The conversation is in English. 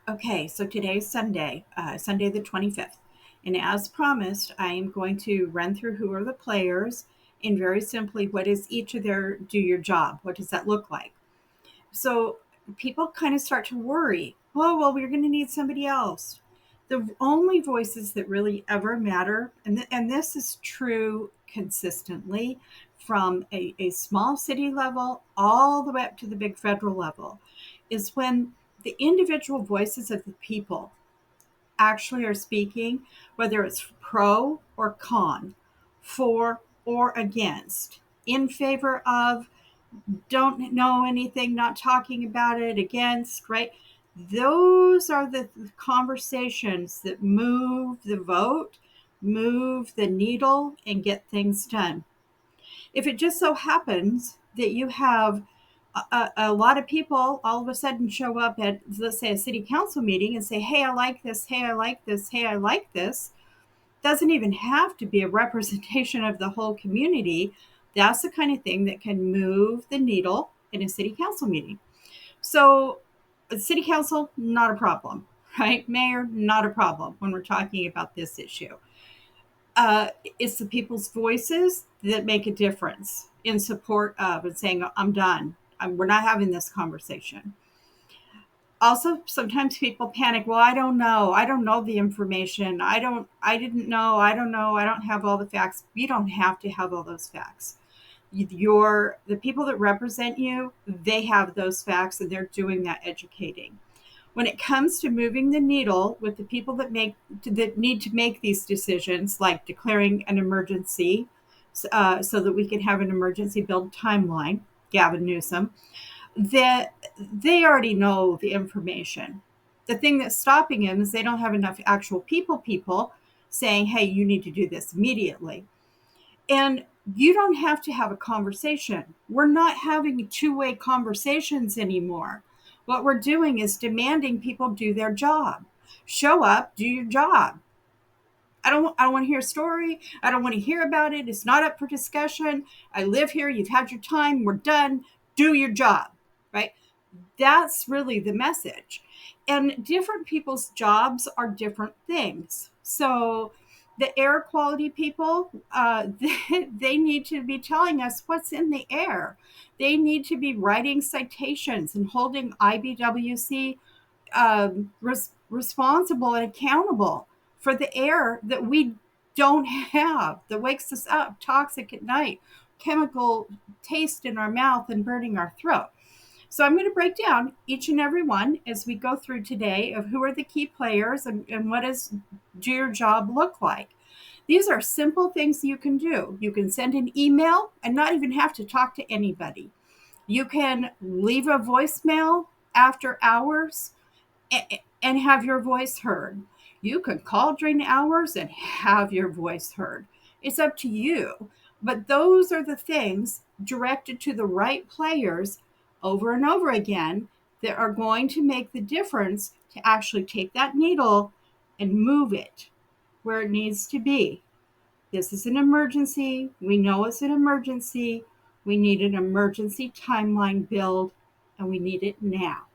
Okay, so today's Sunday, Sunday the 25th. And as promised, I am going to run through who are the players and very simply, what is each of their do your job? What does that look like? So people kind of start to worry, oh, well, we're going to need somebody else. The only voices that really ever matter, and this is true consistently from a small city level all the way up to the big federal level, is when the individual voices of the people actually are speaking, whether it's pro or con, for or against, in favor of, don't know anything, not talking about it, against, right? Those are the conversations that move the vote, move the needle, and get things done. If it just so happens that you have a lot of people all of a sudden show up at, let's say, a city council meeting and say, hey, I like this, hey, I like this, hey, I like this, doesn't even have to be a representation of the whole community. That's the kind of thing that can move the needle in a city council meeting. So, city council, not a problem, right? Mayor, not a problem when we're talking about this issue. It's the people's voices that make a difference in support of and saying, I'm done. We're not having this conversation. Also, sometimes people panic. Well, I don't know. I don't know the information. I didn't know. I don't know. I don't have all the facts. You don't have to have all those facts. The people that represent you, they have those facts and they're doing that educating. When it comes to moving the needle with the people that need to make these decisions, like declaring an emergency, so that we can have an emergency build timeline, Gavin Newsom, that they already know the information. The thing that's stopping them is they don't have enough actual people saying, hey, you need to do this immediately. And you don't have to have a conversation. We're not having two-way conversations anymore. What we're doing is demanding people do their job. Show up, do your job. I don't want to hear a story. I don't want to hear about it. It's not up for discussion. I live here. You've had your time. We're done. Do your job, right? That's really the message. And different people's jobs are different things. So the air quality people, they need to be telling us what's in the air. They need to be writing citations and holding IBWC responsible and accountable for the air that we don't have, that wakes us up toxic at night, chemical taste in our mouth and burning our throat. So I'm going to break down each and every one as we go through today of who are the key players and what does do your job look like. These are simple things you can do. You can send an email and not even have to talk to anybody. You can leave a voicemail after hours and have your voice heard. You can call during hours and have your voice heard. It's up to you. But those are the things directed to the right players over and over again that are going to make the difference to actually take that needle and move it where it needs to be. This is an emergency. We know it's an emergency. We need an emergency timeline build, and we need it now.